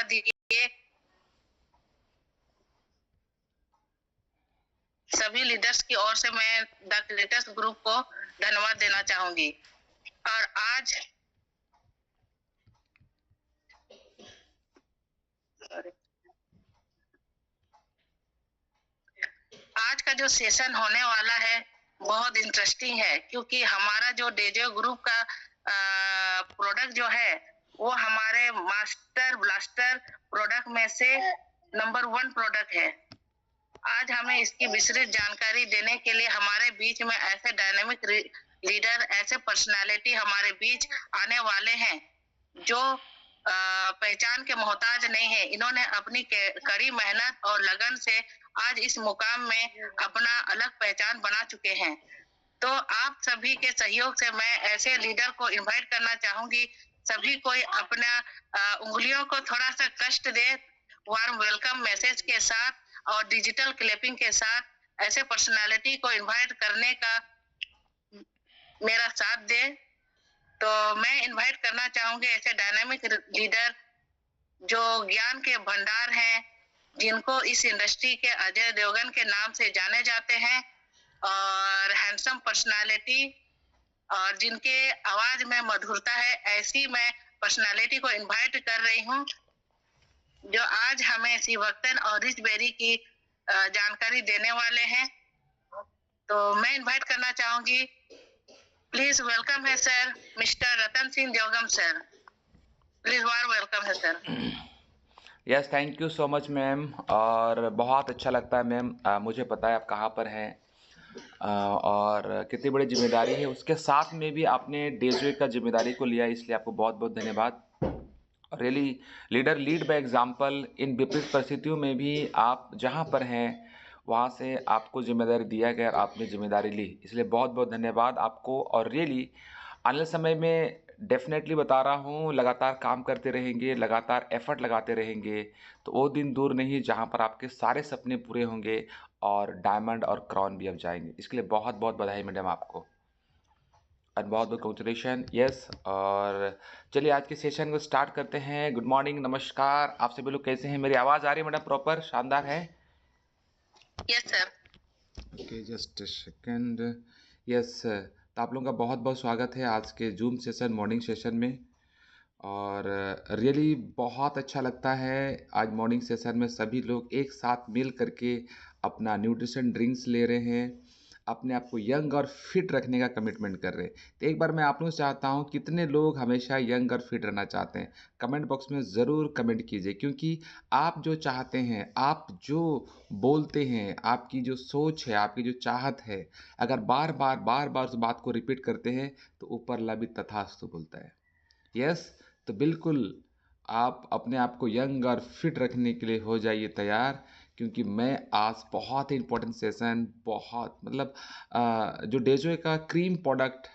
दिए सभी लीडर्स की ओर से मैं द क्रिएटर्स ग्रुप को धन्यवाद देना चाहूंगी। और आज का जो सेशन होने वाला है बहुत इंटरेस्टिंग है, क्योंकि हमारा जो डेजो ग्रुप का प्रोडक्ट जो है वो हमारे मास्टर ब्लास्टर प्रोडक्ट में से नंबर 1 प्रोडक्ट है। आज हमें इसकी विस्तृत जानकारी देने के लिए हमारे बीच में ऐसे डायनामिक लीडर, ऐसे पर्सनालिटी हमारे बीच आने वाले हैं जो पहचान के मोहताज नहीं है। इन्होंने अपनी कड़ी मेहनत और लगन से आज इस मुकाम में अपना अलग पहचान बना चुके हैं। तो आप सभी के सहयोग से मैं ऐसे लीडर को इनवाइट करना चाहूंगी। सभी कोई अपना उंगलियों को थोड़ा सा कष्ट दे, वार्म वेलकम मैसेज के साथ और डिजिटल क्लिपिंग के साथ ऐसे पर्सनालिटी को इनवाइट करने का मेरा साथ दे। तो मैं इनवाइट करना चाहूंगी ऐसे डायनामिक लीडर जो ज्ञान के भंडार हैं, जिनको इस इंडस्ट्री के अजय देवगन के नाम से जाने जाते हैं, और हैंडसम पर्सनालिटी और जिनके आवाज में मधुरता है, ऐसी मैं पर्सनालिटी को इनवाइट कर रही हूँ जो आज हमें शिवभक्तन और रिचबेरी की जानकारी देने वाले हैं। तो मैं इनवाइट करना चाहूंगी, प्लीज वेलकम है sir, mister Ratan Singh Devgam sir. Please warm welcome है sir. Yes, thank you so much ma'am. और बहुत अच्छा लगता है मैम, मुझे पता है आप कहाँ पर हैं और कितनी बड़ी जिम्मेदारी है, उसके साथ में भी आपने डेजवे का जिम्मेदारी को लिया, इसलिए आपको बहुत बहुत धन्यवाद। Really leader lead by example. इन विपरीत परिस्थितियों में भी आप जहाँ पर हैं वहाँ से आपको जिम्मेदारी दिया गया और आपने जिम्मेदारी ली, इसलिए बहुत बहुत धन्यवाद आपको। और रियली आने वाले समय में डेफिनेटली बता रहा हूँ, लगातार काम करते रहेंगे, लगातार एफर्ट लगाते रहेंगे, तो वो दिन दूर नहीं जहाँ पर आपके सारे सपने पूरे होंगे और डायमंड और क्राउन भी अब जाएंगे। इसके लिए बहुत बहुत बधाई मैडम आपको, और बहुत बहुत कंग्रेचुलेशन। यस, और चलिए आज के सेशन को स्टार्ट करते हैं। गुड मॉर्निंग, नमस्कार, आप सभी लोग कैसे हैं? मेरी आवाज़ आ रही है मैडम? प्रॉपर शानदार है? Yes sir. Okay, just second. Yes, तो आप लोगों का बहुत बहुत स्वागत है आज के जूम सेशन, मॉर्निंग सेशन में। और रियली बहुत अच्छा लगता है आज मॉर्निंग सेशन में सभी लोग एक साथ मिल करके अपना न्यूट्रिशन ड्रिंक्स ले रहे हैं, अपने आप को यंग और फिट रखने का कमिटमेंट कर रहे हैं। तो एक बार मैं आप लोगों से चाहता हूँ, कितने लोग हमेशा यंग और फिट रहना चाहते हैं? कमेंट बॉक्स में ज़रूर कमेंट कीजिए, क्योंकि आप जो चाहते हैं, आप जो बोलते हैं, आपकी जो सोच है, आपकी जो चाहत है, अगर बार बार उस बात को रिपीट करते हैं तो ऊपर ला भी तथास्तु बोलता है। यस, तो बिल्कुल आप अपने आप को यंग और फिट रखने के लिए हो जाइए तैयार, क्योंकि मैं आज बहुत ही इंपॉर्टेंट सेशन, बहुत मतलब जो डेजो का क्रीम प्रोडक्ट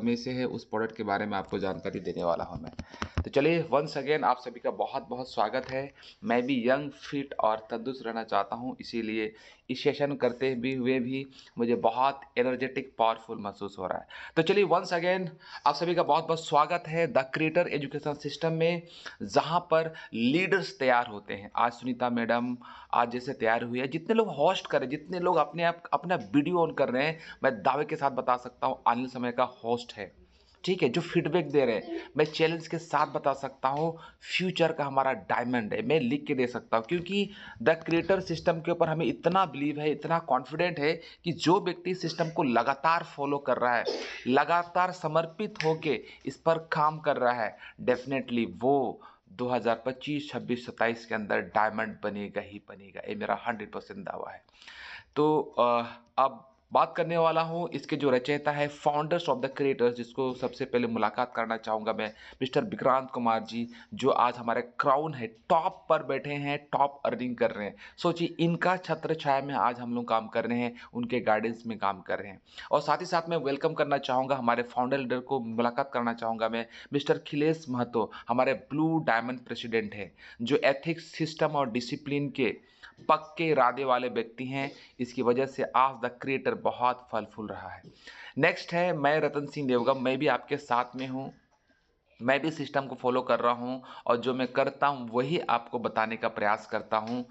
में से है, उस प्रोडक्ट के बारे में आपको जानकारी देने वाला हूँ मैं। तो चलिए, वंस अगेन आप सभी का बहुत बहुत स्वागत है। मैं भी यंग, फिट और तंदुरुस्त रहना चाहता हूँ, इसीलिए इस सेशन करते हुए भी मुझे बहुत एनर्जेटिक, पावरफुल महसूस हो रहा है। तो चलिए, वंस अगेन आप सभी का बहुत बहुत स्वागत है द क्रिएटर एजुकेशन सिस्टम में, जहाँ पर लीडर्स तैयार होते हैं। आज सुनीता मैडम आज जैसे तैयार हुई है, जितने लोग होस्ट कर रहे हैं, जितने लोग अपने आप अपना वीडियो ऑन कर रहे हैं, मैं दावे के साथ बता सकता हूँ आने समय का होस्ट है। ठीक है, जो फीडबैक दे रहे हैं, मैं चैलेंज के साथ बता सकता हूँ फ्यूचर का हमारा डायमंड है, मैं लिख के दे सकता हूँ, क्योंकि द क्रिएटर सिस्टम के ऊपर हमें इतना बिलीव है, इतना कॉन्फिडेंट है कि जो व्यक्ति सिस्टम को लगातार फॉलो कर रहा है, लगातार समर्पित होके इस पर काम कर रहा है, डेफिनेटली वो 2025, 26, 27 के अंदर डायमंड बनेगा ही बनेगा। ये मेरा 100% दावा है। तो अब बात करने वाला हूँ इसके जो रचयिता है, फाउंडर्स ऑफ द क्रिएटर्स, जिसको सबसे पहले मुलाकात करना चाहूँगा मैं, मिस्टर विक्रांत कुमार जी, जो आज हमारे क्राउन है, टॉप पर बैठे हैं, टॉप अर्निंग कर रहे हैं। सोचिए, इनका छत्र छाया में आज हम लोग काम कर रहे हैं, उनके गाइडेंस में काम कर रहे हैं। और साथ ही साथ मैं वेलकम करना चाहूँगा हमारे फाउंडर लीडर को, मुलाकात करना चाहूँगा मैं, मिस्टर खिलेश महतो, हमारे ब्लू डायमंड प्रेसिडेंट हैं, जो एथिक्स, सिस्टम और डिसिप्लिन के पक्के इरादे वाले व्यक्ति हैं। इसकी वजह से आज द क्रिएटर बहुत फल फूल रहा है। नेक्स्ट है मैं, रतन सिंह देवगम, मैं भी आपके साथ में हूँ। मैं भी सिस्टम को फ़ॉलो कर रहा हूँ और जो मैं करता हूँ वही आपको बताने का प्रयास करता हूँ।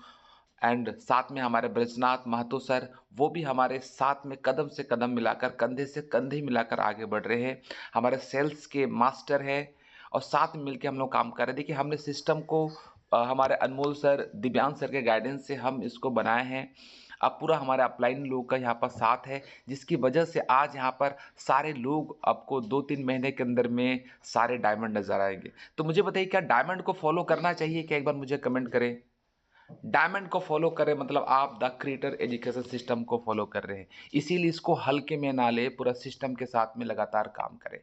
एंड साथ में हमारे ब्रजनाथ महतो सर, वो भी हमारे साथ में कदम से कदम मिलाकर, कंधे से कंधे मिलाकर आगे बढ़ रहे हैं। हमारे सेल्स के मास्टर हैं और साथ में मिलके हम लोग काम कर रहे हैं। देखिए हमने सिस्टम को हमारे अनमोल सर, दिव्यांश सर के गाइडेंस से हम इसको बनाए हैं। अब पूरा हमारे अपलाइन लोग का यहाँ पर साथ है, जिसकी वजह से आज यहाँ पर सारे लोग आपको 2-3 महीने के अंदर में सारे डायमंड नज़र आएँगे। तो मुझे बताइए क्या डायमंड को फ़ॉलो करना चाहिए क्या? एक बार मुझे कमेंट करें। डायमंड को फॉलो करें मतलब आप द क्रिएटर एजुकेशन सिस्टम को फॉलो कर रहे हैं। इसीलिए इसको हल्के में ना लें, पूरा सिस्टम के साथ में लगातार काम करें।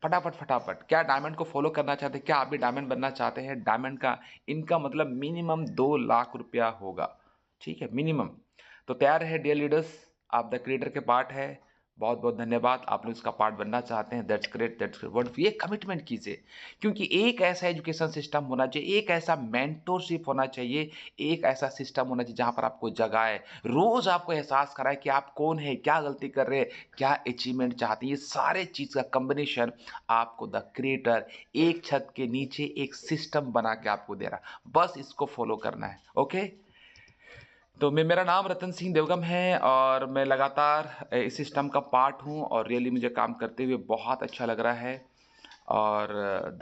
फटाफट, फटाफट। क्या डायमंड को फॉलो करना चाहते हैं? क्या आप भी डायमंड बनना चाहते हैं? डायमंड का इनका मतलब मिनिमम 2 लाख रुपया होगा, ठीक है? मिनिमम। तो तैयार रहे डियर लीडर्स, आप द क्रिएटर के पार्ट हैं। बहुत-बहुत धन्यवाद। आप लोग इसका पार्ट बनना चाहते हैं, that's great, that's great. Wonderful. ये कमिटमेंट कीजिए, क्योंकि एक ऐसा एजुकेशन सिस्टम होना चाहिए, एक ऐसा मेंटरशिप होना चाहिए, एक ऐसा सिस्टम होना चाहिए जहाँ पर आपको जगाए, रोज़ आपको एहसास कराए कि आप कौन हैं, क्या गलती कर रहे हैं, क्या अचीवमेंट चाहते हैं। ये सारे चीज़ का कॉम्बिनेशन आपको द क्रिएटर एक छत के नीचे एक सिस्टम बना के आपको दे रहा है। बस इसको फॉलो करना है, ओके? तो मेरा नाम रतन सिंह देवगम है और मैं लगातार इस सिस्टम का पार्ट हूँ और रियली मुझे काम करते हुए बहुत अच्छा लग रहा है और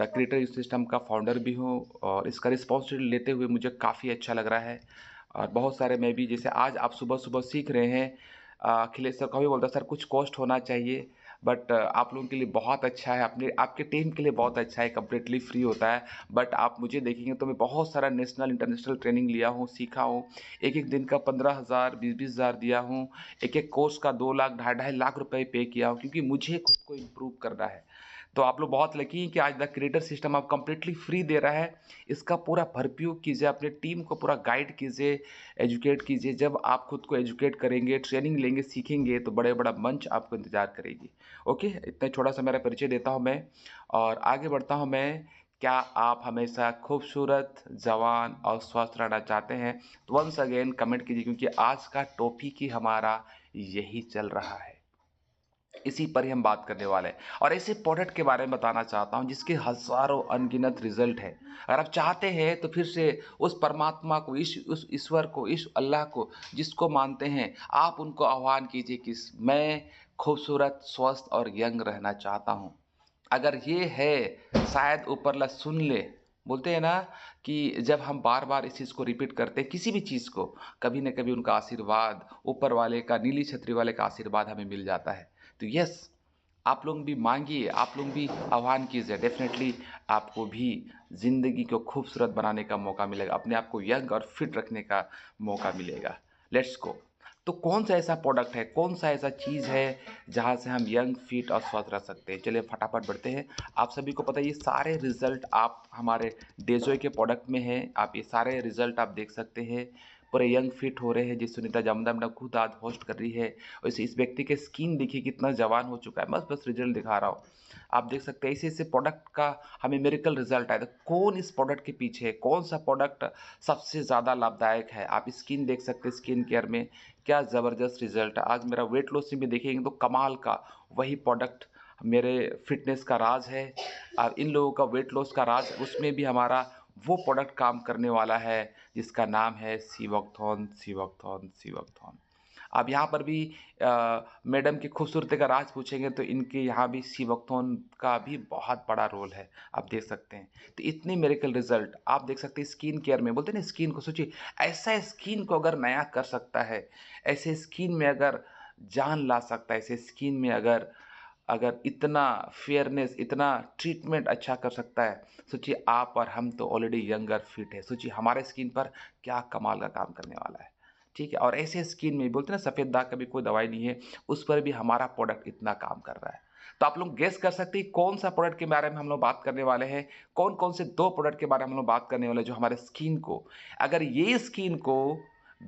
द क्रिएटर इस सिस्टम का फाउंडर भी हूँ और इसका रिस्पॉन्सिबिलिटी लेते हुए मुझे काफ़ी अच्छा लग रहा है और बहुत सारे मैं भी जैसे आज आप सुबह-सुबह सीख रहे हैं अखिलेश सर कभी बोलता सर कुछ कॉस्ट होना चाहिए बट आप लोगों के लिए बहुत अच्छा है अपने आपके टीम के लिए बहुत अच्छा है कंप्लीटली फ्री होता है बट आप मुझे देखेंगे तो मैं बहुत सारा नेशनल इंटरनेशनल ट्रेनिंग लिया हूँ सीखा हूँ एक-एक दिन का 15,000 20-20 हज़ार दिया हूँ एक-एक कोर्स का 2 लाख ढाई-ढाई लाख रुपए पे किया हूँ क्योंकि मुझे खुद को इम्प्रूव करना है तो आप लोग बहुत लकी हैं कि आज द क्रिएटर सिस्टम आप कंप्लीटली फ्री दे रहा है इसका पूरा भरपूर कीजिए अपने टीम को पूरा गाइड कीजिए एजुकेट कीजिए जब आप खुद को एजुकेट करेंगे ट्रेनिंग लेंगे सीखेंगे तो बड़ा मंच आपको इंतजार करेगी ओके इतना छोटा सा मेरा परिचय देता हूँ मैं और आगे बढ़ता हूँ मैं क्या आप हमेशा खूबसूरत जवान और स्वस्थ रहना चाहते हैं तो वंस अगेन कमेंट कीजिए क्योंकि आज का टॉपिक ही हमारा यही चल रहा है इसी पर ही हम बात करने वाले हैं और ऐसे प्रोडक्ट के बारे में बताना चाहता हूँ जिसके हज़ारों अनगिनत रिज़ल्ट हैं। अगर आप चाहते हैं तो फिर से उस परमात्मा को, उस ईश्वर को, इस अल्लाह को जिसको मानते हैं, आप उनको आह्वान कीजिए कि मैं खूबसूरत, स्वस्थ और यंग रहना चाहता हूँ। अगर ये है शायद ऊपर वाला सुन ले बोलते हैं ना कि जब हम बार बार इस चीज़ को रिपीट करते हैं किसी भी चीज़ को कभी न कभी उनका आशीर्वाद ऊपर वाले का नीली छतरी वाले का आशीर्वाद हमें मिल जाता है तो यस आप लोग भी मांगिए आप लोग भी आह्वान कीजिए डेफिनेटली आपको भी ज़िंदगी को खूबसूरत बनाने का मौका मिलेगा अपने आप को यंग और फिट रखने का मौका मिलेगा लेट्स गो तो कौन सा ऐसा प्रोडक्ट है कौन सा ऐसा चीज़ है जहाँ से हम यंग फिट और स्वस्थ रह सकते हैं चलिए फटाफट बढ़ते हैं आप सभी को पता है ये सारे रिजल्ट आप हमारे डेजोय के प्रोडक्ट में हैं आप ये सारे रिजल्ट आप देख सकते हैं पूरे यंग फिट हो रहे हैं जिस सुनीता जामदा मैडम खुद आज होस्ट कर रही है और इस व्यक्ति के स्किन देखिए कितना जवान हो चुका है बस रिजल्ट दिखा रहा हूँ आप देख सकते हैं ऐसे प्रोडक्ट का हमें मेरिकल रिजल्ट आया तो कौन इस प्रोडक्ट के पीछे है कौन सा प्रोडक्ट सबसे ज़्यादा लाभदायक है आप स्किन देख सकते हैं स्किन केयर में क्या ज़बरदस्त रिजल्ट है आज मेरा वेट लॉस में भी देखेंगे तो कमाल का वही प्रोडक्ट मेरे फिटनेस का राज है अब इन लोगों का वेट लॉस का राज उसमें भी हमारा वो प्रोडक्ट काम करने वाला है जिसका नाम है सीवॉक्थॉन सीवॉक्थॉन सीवॉक्थॉन अब यहाँ पर भी मैडम की खूबसूरती का राज पूछेंगे तो इनके यहाँ भी सीवॉक्थॉन का भी बहुत बड़ा रोल है आप देख सकते हैं तो इतने मेरिकल रिजल्ट आप देख सकते हैं स्किन केयर में बोलते हैं ना स्किन को सोचिए ऐसा स्किन को अगर नया कर सकता है ऐसे स्किन में अगर जान ला सकता है ऐसे स्किन में अगर अगर इतना फेयरनेस इतना ट्रीटमेंट अच्छा कर सकता है सोचिए आप और हम तो ऑलरेडी यंगर फिट है सोचिए हमारे स्किन पर क्या कमाल का काम करने वाला है ठीक है और ऐसे स्किन में बोलते हैं ना सफ़ेद दाग का भी कोई दवाई नहीं है उस पर भी हमारा प्रोडक्ट इतना काम कर रहा है तो आप लोग गेस कर सकते हैं कौन सा प्रोडक्ट के बारे में हम लोग बात करने वाले हैं कौन कौन से दो प्रोडक्ट के बारे में हम लोग बात करने वाले हैं जो हमारे स्किन को अगर ये स्किन को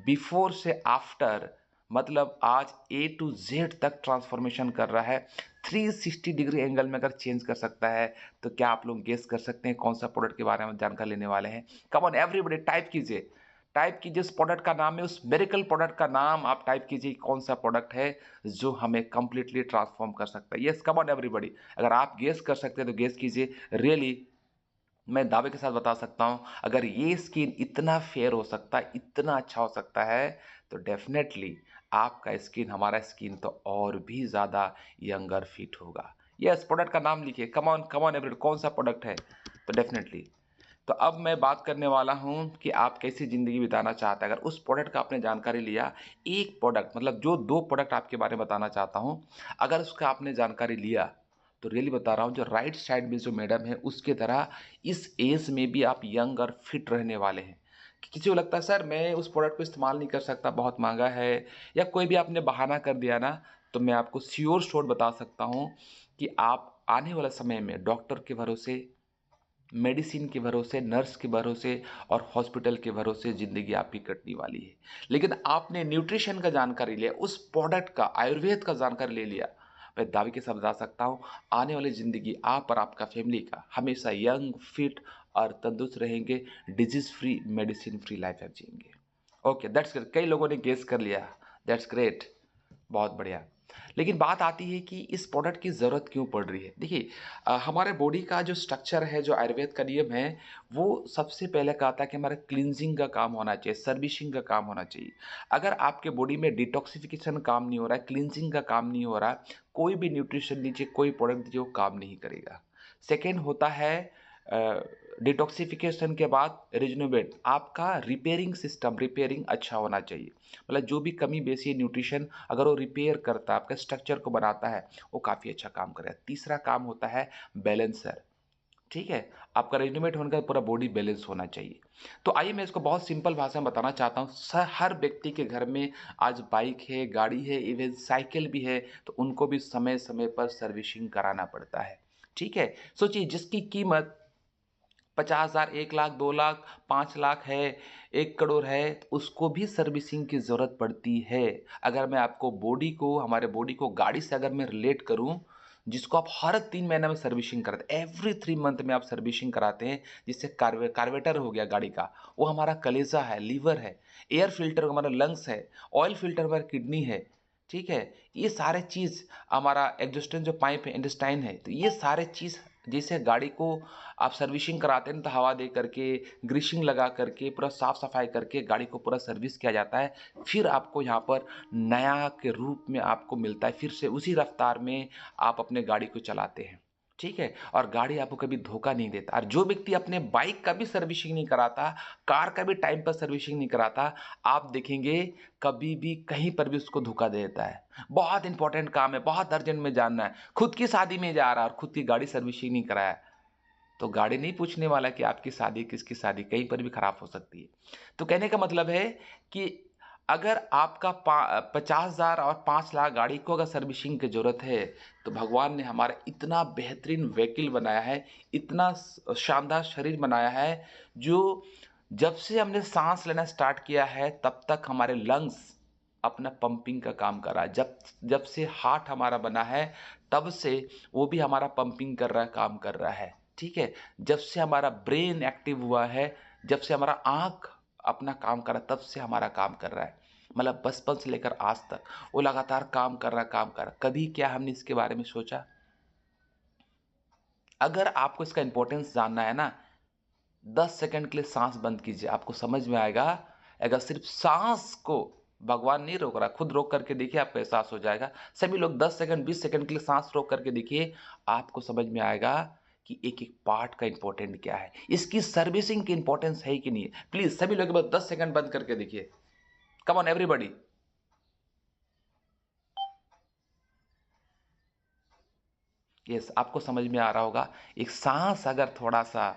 बिफोर से आफ्टर मतलब आज ए टू जेड तक ट्रांसफॉर्मेशन कर रहा है 360 डिग्री एंगल में अगर चेंज कर सकता है तो क्या आप लोग गेस कर सकते हैं कौन सा प्रोडक्ट के बारे में जानकारी लेने वाले हैं कम ऑन एवरीबॉडी टाइप कीजिए टाइप कीजिए उस प्रोडक्ट का नाम है, उस मिरेकल प्रोडक्ट का नाम आप टाइप कीजिए, कौन सा प्रोडक्ट है जो हमें कंप्लीटली ट्रांसफॉर्म कर सकता है। यस, कम ऑन एवरीबॉडी, अगर आप गेस कर सकते हैं तो गेस कीजिए। रियली मैं दावे के साथ बता सकता हूं, अगर ये स्किन इतना फेयर हो सकता है, इतना अच्छा हो सकता है, तो डेफिनेटली आपका स्किन, हमारा स्किन तो और भी ज़्यादा यंगर फिट होगा। यस, प्रोडक्ट का नाम लिखिए, कम ऑन एवरीबॉडी, कौन सा प्रोडक्ट है? तो डेफिनेटली, तो अब मैं बात करने वाला हूं कि आप कैसी ज़िंदगी बिताना चाहते हैं। अगर उस प्रोडक्ट का आपने जानकारी लिया, एक प्रोडक्ट मतलब जो 2 प्रोडक्ट आपके बारे में बताना चाहता हूं, अगर उसका आपने जानकारी लिया, तो रियली बता रहा हूं, जो राइट साइड में जो मैडम है उसके तरह इस एज में भी आप यंग और फिट रहने वाले हैं। कि किसी को लगता है सर मैं उस प्रोडक्ट को इस्तेमाल नहीं कर सकता, बहुत महंगा है, या कोई भी आपने बहाना कर दिया ना, तो मैं आपको श्योर श्योर बता सकता हूं कि आप आने वाले समय में डॉक्टर के भरोसे, मेडिसिन के भरोसे, नर्स के भरोसे और हॉस्पिटल के भरोसे ज़िंदगी आपकी कटने वाली है। लेकिन आपने न्यूट्रिशन का जानकारी लिया, उस प्रोडक्ट का, आयुर्वेद का जानकारी ले लिया, मैं दावे के साथ बता सकता हूँ, आने वाली ज़िंदगी आप और आपका फैमिली का हमेशा यंग, फिट और तंदुरुस्त रहेंगे, disease free, medicine free life आप जिएँगे। ओके, दैट्स ग्रेट, कई लोगों ने गेस कर लिया, दैट्स ग्रेट, बहुत बढ़िया। लेकिन बात आती है कि इस प्रोडक्ट की ज़रूरत क्यों पड़ रही है? देखिए, हमारे बॉडी का जो स्ट्रक्चर है, जो आयुर्वेद का नियम है, वो सबसे पहले कहता है कि हमारा क्लींजिंग का काम होना चाहिए, सर्विसिंग का काम होना चाहिए। अगर आपके बॉडी में डिटॉक्सिफिकेशन काम नहीं हो रहा है, क्लींजिंग का काम नहीं हो रहा, कोई भी न्यूट्रिशन लीजिए, कोई प्रोडक्ट दीजिए, वो काम नहीं करेगा। सेकंड होता है डिटॉक्सिफिकेशन के बाद रिजुनोवेट, आपका रिपेयरिंग सिस्टम, रिपेयरिंग अच्छा होना चाहिए। मतलब जो भी कमी बेसी है न्यूट्रिशन, अगर वो रिपेयर करता है, आपके स्ट्रक्चर को बनाता है, वो काफ़ी अच्छा काम करेगा। तीसरा काम होता है बैलेंसर, ठीक है? आपका रेडिमेड होने का पूरा बॉडी बैलेंस होना चाहिए। तो आइए मैं इसको बहुत सिंपल भाषा में बताना चाहता हूँ। हर व्यक्ति के घर में आज बाइक है, गाड़ी है, इवन साइकिल भी है, तो उनको भी समय समय पर सर्विसिंग कराना पड़ता है, ठीक है? सोचिए, जिसकी कीमत 50,000, 1,00,000, 2,00,000, 5,00,000 है, 1 करोड़ है, तो उसको भी सर्विसिंग की ज़रूरत पड़ती है। अगर मैं आपको बॉडी को, हमारे बॉडी को गाड़ी से अगर मैं रिलेट करूँ, जिसको आप हर 3 महीने में सर्विसिंग कराते हैं, एवरी 3 मंथ में आप सर्विसिंग कराते हैं, जिससे कार्बोरेटर हो गया गाड़ी का, वो हमारा कलेजा है, लीवर है, एयर फिल्टर हमारा लंग्स है, ऑयल फिल्टर हमारा किडनी है, ठीक है? ये सारे चीज़, हमारा एग्जॉस्टेन जो पाइप है, इंटेस्टाइन है, तो ये सारे चीज़, जैसे गाड़ी को आप सर्विसिंग कराते हैं तो हवा दे करके, ग्रीसिंग लगा करके, पूरा साफ सफाई करके गाड़ी को पूरा सर्विस किया जाता है, फिर आपको यहाँ पर नया के रूप में आपको मिलता है, फिर से उसी रफ्तार में आप अपने गाड़ी को चलाते हैं, ठीक है? और गाड़ी आपको कभी धोखा नहीं देता। और जो व्यक्ति अपने बाइक का भी सर्विसिंग नहीं कराता, कार का भी टाइम पर सर्विसिंग नहीं कराता, आप देखेंगे कभी भी कहीं पर भी उसको धोखा दे देता है। बहुत इंपॉर्टेंट काम है, बहुत अर्जेंट में जानना है, खुद की शादी में जा रहा है और खुद की गाड़ी सर्विसिंग नहीं कराया, तो गाड़ी नहीं पूछने वाला कि आपकी शादी, किसकी शादी, कहीं पर भी खराब हो सकती है। तो कहने का मतलब है कि अगर आपका 50,000 और 5,00,000 गाड़ी को अगर सर्विसिंग की ज़रूरत है, तो भगवान ने हमारा इतना बेहतरीन व्हीकल बनाया है, इतना शानदार शरीर बनाया है, जो जब से हमने साँस लेना स्टार्ट किया है, तब तक हमारे लंग्स अपना पंपिंग का काम कर रहा है। जब जब से हार्ट हमारा बना है, तब से वो भी हमारा पंपिंग कर रहा है, काम कर रहा है, ठीक है? जब से हमारा ब्रेन एक्टिव हुआ है, जब से हमारा आँख अपना काम कर रहा है, तब से हमारा काम कर रहा है। मतलब बचपन से लेकर आज तक वो लगातार काम कर रहा है, काम कर रहा है। कभी क्या हमने इसके बारे में सोचा? अगर आपको इसका इम्पोर्टेंस जानना है ना, 10 सेकंड के लिए साँस बंद कीजिए, आपको समझ में आएगा। अगर सिर्फ़ साँस को भगवान नहीं रोक रहा, खुद रोक करके देखिए, आपको एहसास हो जाएगा। सभी लोग 10 सेकंड, 20 सेकंड के लिए साँस रोक करके देखिए, आपको समझ में आएगा कि एक-एक पार्ट का इम्पोर्टेंट क्या है। इसकी सर्विसिंग की इम्पोर्टेंस है कि नहीं है। प्लीज़ सभी लोग एक बार 10 सेकंड बंद करके देखिए। Come on everybody. यस, आपको समझ में आ रहा होगा, एक साँस अगर थोड़ा-सा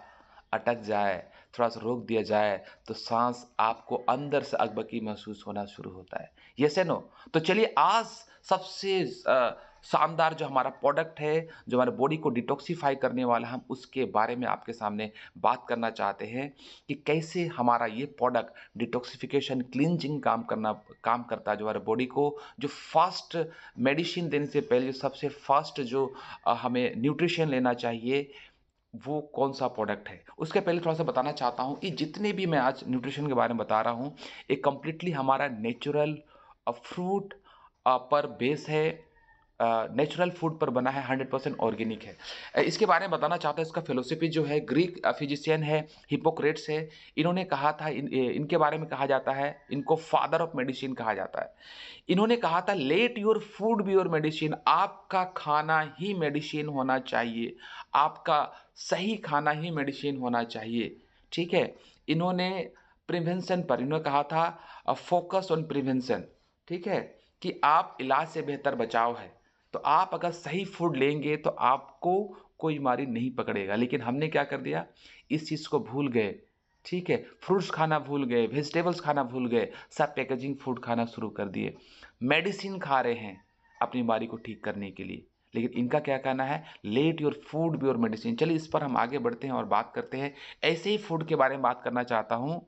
अटक जाए, थोड़ा-सा रोक दिया जाए, तो साँस आपको अंदर से अकबकी महसूस होना शुरू होता है। यस या नो? तो चलिए, आज सबसे शानदार जो हमारा प्रोडक्ट है, जो हमारे बॉडी को डिटॉक्सिफ़ाई करने वाला है, हम उसके बारे में आपके सामने बात करना चाहते हैं कि कैसे हमारा ये प्रोडक्ट डिटॉक्सिफ़िकेशन, क्लींजिंग काम करता है, जो हमारे बॉडी को जो फ़ास्ट मेडिसिन देने से पहले, जो सबसे फ़ास्ट जो हमें न्यूट्रिशन लेना चाहिए, वो कौन-सा प्रोडक्ट है। उसके पहले थोड़ा-सा बताना चाहता हूँ कि जितने भी मैं आज न्यूट्रिशन के बारे में बता रहा हूँ, ये कंप्लीटली हमारा नेचुरल फ्रूट पर बेस है, नेचुरल फूड पर बना है, 100% ऑर्गेनिक है। इसके बारे में बताना चाहता हूँ, इसका फिलॉसफी जो है ग्रीक फिजिशियन है, हिप्पोक्रेट्स है। इन्होंने कहा था, इनके बारे में कहा जाता है, इनको फादर ऑफ मेडिसिन कहा जाता है। इन्होंने कहा था let your food be your medicine, आपका खाना ही मेडिसिन होना चाहिए, आपका सही खाना ही मेडिसिन होना चाहिए, ठीक है। इन्होंने प्रिवेंशन पर इन्होंने कहा था फोकस ऑन प्रिवेंशन, ठीक है, कि आप इलाज से बेहतर बचाव है। तो आप अगर सही फूड लेंगे तो आपको कोई बीमारी नहीं पकड़ेगा। लेकिन हमने क्या कर दिया, इस चीज़ को भूल गए, ठीक है। फ्रूट्स खाना भूल गए, वेजिटेबल्स खाना भूल गए, सब पैकेजिंग फूड खाना शुरू कर दिए, मेडिसिन खा रहे हैं अपनी बीमारी को ठीक करने के लिए। लेकिन इनका क्या कहना है, let your food be your medicine. चलिए इस पर हम आगे बढ़ते हैं और बात करते हैं। ऐसे ही फूड के बारे में बात करना चाहता हूँ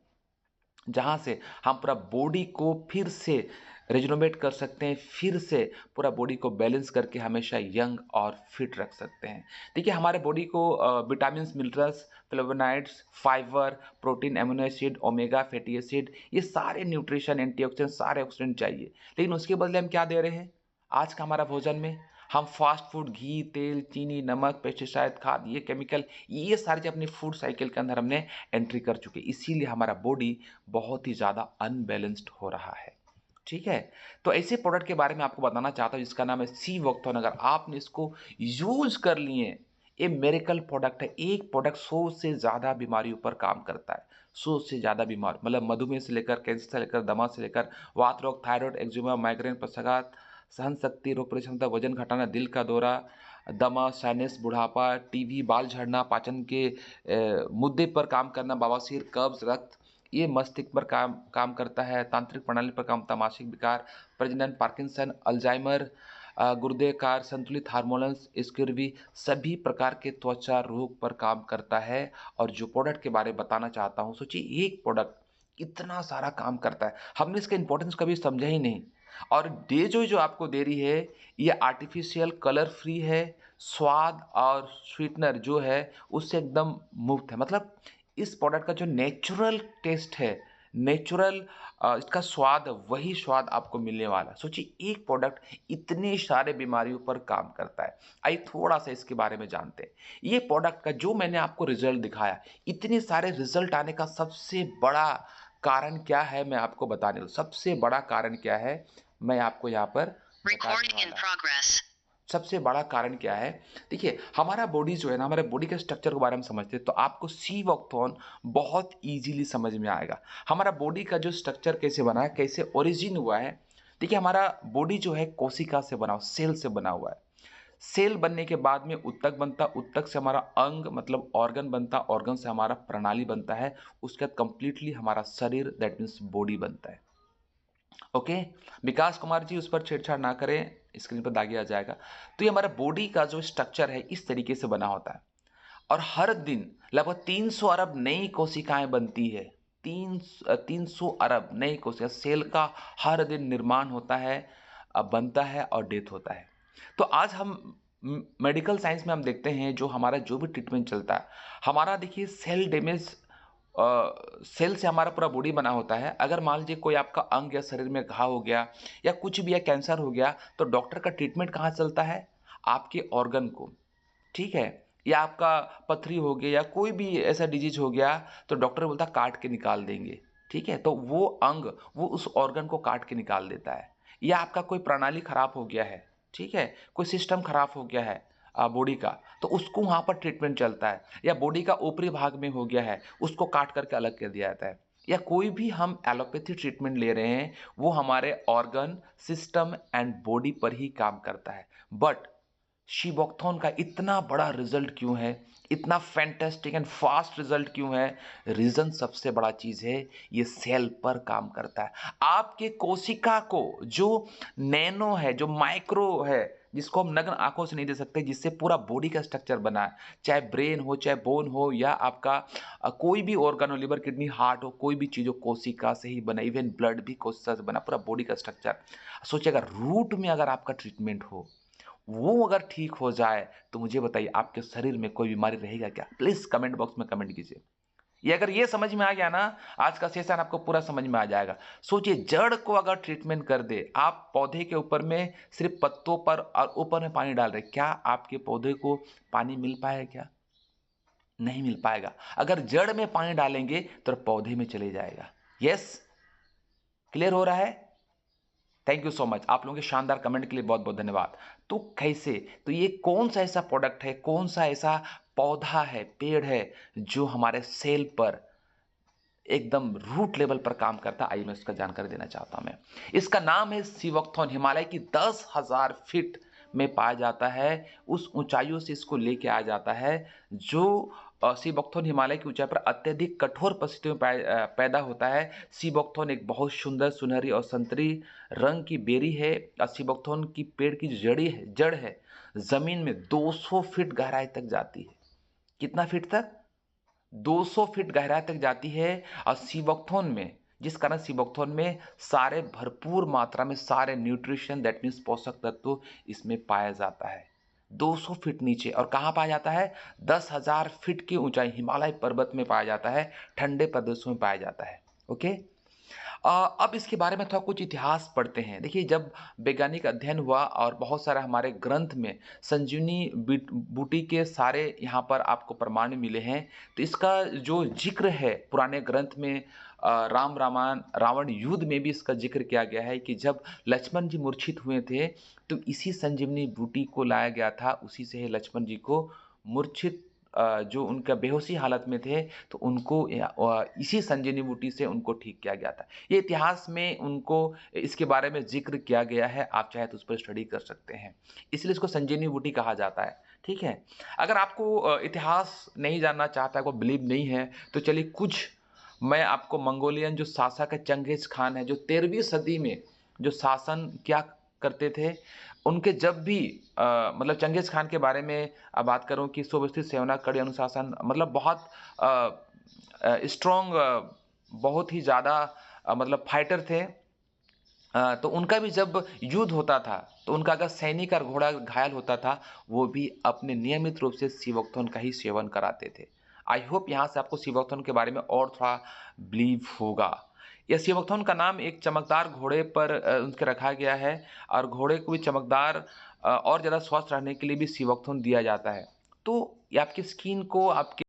जहाँ से हम पूरा बॉडी को फिर से रिजुनोवेट कर सकते हैं, फिर से पूरा बॉडी को बैलेंस करके हमेशा यंग और फिट रख सकते हैं। देखिए हमारे बॉडी को vitamins, minerals, flavonoids, fibre, protein, amino acid, omega fatty acid, ये सारे न्यूट्रिशन, एंटीऑक्सीडेंट, सारे ऑक्सीडेंट चाहिए। लेकिन उसके बदले हम क्या दे रहे हैं आज का हमारा भोजन में, हम फास्ट फूड, घी, तेल, चीनी, नमक, पेस्टिसाइड, खाद, ये केमिकल, ये सारी चीज़ अपनी फूड साइकिल के अंदर हमने एंट्री कर चुके हैं। इसीलिए हमारा बॉडी बहुत ही ज़्यादा अनबैलेंस्ड हो रहा है, ठीक है। तो ऐसे प्रोडक्ट के बारे में आपको बताना चाहता हूँ जिसका नाम है सी वॉकथॉन। अगर आपने इसको यूज कर लिए, ये मेरेकल प्रोडक्ट है। एक प्रोडक्ट 100 से ज़्यादा बीमारियों पर काम करता है, 100 से ज़्यादा बीमार, मतलब मधुमेह से लेकर, कैंसर से लेकर, दमा से लेकर, वात रोग, थायराइड, एक्जिमा, माइग्रेन, पक्षाघात, सहन शक्ति, रोग प्रतिक्षमता, वजन घटाना, दिल का दौरा, दमा, साइनस, बुढ़ापा, टीबी, बाल झड़ना, पाचन के मुद्दे पर काम करना, बवासीर, कब्ज, रक्त, ये मस्तिष्क पर काम काम करता है, तांत्रिक प्रणाली पर काम करता है, मानसिक विकार, प्रजनन, पार्किंसन, अल्जाइमर, गुर्दे कार, संतुलित हार्मोन्स, स्कर्वी, सभी प्रकार के त्वचा रोग पर काम करता है। और जो प्रोडक्ट के बारे में बताना चाहता हूँ, सोचिए एक प्रोडक्ट इतना सारा काम करता है, हमने इसका इंपॉर्टेंस कभी समझा ही नहीं। और डे जो आपको दे रही है, ये आर्टिफिशियल कलर फ्री है, स्वाद और स्वीटनर जो है उससे एकदम मुक्त है। मतलब इस प्रोडक्ट का जो नेचुरल टेस्ट है, नेचुरल इसका स्वाद, वही स्वाद आपको मिलने वाला है। सोचिए एक प्रोडक्ट इतने सारे बीमारियों पर काम करता है। आइए थोड़ा सा इसके बारे में जानते हैं। ये प्रोडक्ट का जो मैंने आपको रिजल्ट दिखाया, इतने सारे रिजल्ट आने का सबसे बड़ा कारण क्या है, मैं आपको बताने दूँ। सबसे बड़ा कारण क्या है, मैं आपको यहाँ पर बताने वाला हूँ। सबसे बड़ा कारण क्या है? देखिए, हमारा बॉडी जो है ना, हमारे बॉडी के स्ट्रक्चर के बारे में समझते हैं, तो आपको सी वॉकथॉन बहुत ईज़िली समझ में आएगा। हमारा बॉडी का जो स्ट्रक्चर कैसे बना है, कैसे ओरिजिन हुआ है। देखिए, हमारा बॉडी जो है कोशिका से बना हुआ, सेल से बना हुआ है। सेल बनने के बाद में ऊतक बनता, ऊतक से हमारा अंग मतलब ऑर्गन बनता, ऑर्गन से हमारा प्रणाली बनता है, उसके बाद कंप्लीटली हमारा शरीर दैट मीन्स बॉडी बनता है। ओके, विकास कुमार जी उस पर छेड़छाड़ ना करें, स्क्रीन पर दागी आ जाएगा। तो ये हमारा बॉडी का जो स्ट्रक्चर है इस तरीके से बना होता है। और हर दिन लगभग 300 अरब नई कोशिकाएं बनती है। 300 अरब नई कोशिका, सेल का हर दिन निर्माण होता है, बनता है और डेथ होता है। तो आज हम मेडिकल साइंस में हम देखते हैं जो हमारा जो भी ट्रीटमेंट चलता है, हमारा देखिए सेल डैमेज, सेल से हमारा पूरा बॉडी बना होता है। अगर मान लीजिए कोई आपका अंग या शरीर में घाव हो गया या कुछ भी या कैंसर हो गया, तो डॉक्टर का ट्रीटमेंट कहाँ चलता है, आपके ऑर्गन को, ठीक है। या आपका पथरी हो गया या कोई भी ऐसा डिजीज हो गया, तो डॉक्टर बोलता है काट के निकाल देंगे, ठीक है। तो वो अंग, वो उस ऑर्गन को काट के निकाल देता है। या आपका कोई प्रणाली खराब हो गया है, ठीक है, कोई सिस्टम खराब हो गया है बॉडी का, तो उसको वहाँ पर ट्रीटमेंट चलता है। या बॉडी का ऊपरी भाग में हो गया है, उसको काट करके अलग कर दिया जाता है। या कोई भी हम एलोपैथी ट्रीटमेंट ले रहे हैं, वो हमारे ऑर्गन, सिस्टम एंड बॉडी पर ही काम करता है। बट शीबॉक्थॉन का इतना बड़ा रिजल्ट क्यों है, इतना फैंटास्टिक एंड फास्ट रिजल्ट क्यों है? रीजन सबसे बड़ा चीज है, ये सेल पर काम करता है। आपके कोशिका को जो नैनो है, जो माइक्रो है, जिसको हम नग्न आंखों से नहीं दे सकते, जिससे पूरा बॉडी का स्ट्रक्चर बना है, चाहे ब्रेन हो, चाहे बोन हो, या आपका कोई भी ऑर्गन हो, लिवर, किडनी, हार्ट हो, कोई भी चीज हो, कोशिका से ही बना। इवन ब्लड भी कोशिका से बना, पूरा बॉडी का स्ट्रक्चर। सोचिए अगर रूट में अगर आपका ट्रीटमेंट हो, वो अगर ठीक हो जाए, तो मुझे बताइए आपके शरीर में कोई बीमारी रहेगा क्या? प्लीज़ कमेंट बॉक्स में कमेंट कीजिए। ये अगर ये समझ में आ गया ना, आज का सेशन आपको पूरा समझ में आ जाएगा। सोचिए जड़ को अगर ट्रीटमेंट कर दे, आप पौधे के ऊपर में सिर्फ़ पत्तों पर और ऊपर में पानी डाल रहे हैं, क्या आपके पौधे को पानी मिल पाएगा क्या? नहीं मिल पाएगा। अगर जड़ में पानी डालेंगे, तो पौधे में चले जाएगा। यस? क्लियर हो रहा है? Thank you so much. आप लोगों के शानदार कमेंट के लिए बहुत-बहुत धन्यवाद। तो कैसे? तो ये कौन-सा ऐसा प्रोडक्ट है, कौन-सा ऐसा पौधा है, पेड़ है, जो हमारे सेल पर एकदम रूट लेवल पर काम करता है? आइए मैं उसका जानकारी देना चाहता हूं मैं। इसका नाम है सिवोक्थोन। हिमालय की 10,000 फीट में पाया जाता है। उस ऊंचाइयों से इसको लेके आया जाता है जो सिवोक्थोन हिमालय की ऊंचाई पर अत्यधिक कठोर परिस्थितियों में पैदा होता है। सिवोक्थोन एक बहुत सुंदर सुनहरी और संतरी रंग की बेरी है। सिवोक्थोन की पेड़ की जो जड़ है जमीन में 200 फीट गहराई तक जाती है। कितना फीट तक? 200 फीट गहराई तक जाती है। और सिवोक्थोन में, जिस कारण सिवोक्थोन में सारे भरपूर मात्रा में सारे न्यूट्रिशन दैट मीन्स पोषक तत्व इसमें पाया जाता है। 200 फीट नीचे। और कहाँ पाया जाता है? 10,000 फीट की ऊंचाई हिमालय पर्वत में पाया जाता है, ठंडे प्रदेशों में पाया जाता है। ओके। अब इसके बारे में थोड़ा कुछ इतिहास पढ़ते हैं। देखिए जब वैज्ञानिक अध्ययन हुआ और बहुत सारा हमारे ग्रंथ में संजीवनी बूटी के सारे यहाँ पर आपको प्रमाण मिले हैं। तो इसका जो जिक्र है पुराने ग्रंथ में राम रामायण रावण युद्ध में भी इसका जिक्र किया गया है कि जब लक्ष्मण जी मूर्छित हुए थे, तो इसी संजीवनी बूटी को लाया गया था। उसी से लक्ष्मण जी को मूर्छित जो उनका बेहोशी हालत में थे, तो उनको इसी संजीवनी बूटी से उनको ठीक किया गया था। ये इतिहास में उनको इसके बारे में ज़िक्र किया गया है, आप चाहे तो उस पर स्टडी कर सकते हैं। इसलिए इसको संजीवनी बूटी कहा जाता है, ठीक है? अगर आपको इतिहास नहीं जानना चाहता है, आपको बिलीव नहीं है, तो चलिए कुछ मैं आपको मंगोलियन जो शासक है चंगेज़ खान है, जो 13वीं सदी में जो शासन क्या करते थे, उनके जब भी मतलब चंगेज़ खान के बारे में बात करूँ कि सुव्यवस्थित सेना, कड़ी अनुशासन, मतलब बहुत स्ट्रॉन्ग, बहुत ही ज़्यादा मतलब फाइटर थे। तो उनका भी जब युद्ध होता था, तो उनका अगर सैनिक और घोड़ा घायल होता था, वो भी अपने नियमित रूप से सिवोक्थोन का ही सेवन कराते थे। आई होप यहाँ से आपको सिवोक्थोन के बारे में और थोड़ा बिलीव होगा। यह सिवोक्थोन का नाम एक चमकदार घोड़े पर उनके रखा गया है। और घोड़े को भी चमकदार और ज़्यादा स्वस्थ रहने के लिए भी सिवोक्थोन दिया जाता है। तो ये आपकी स्किन को, आपके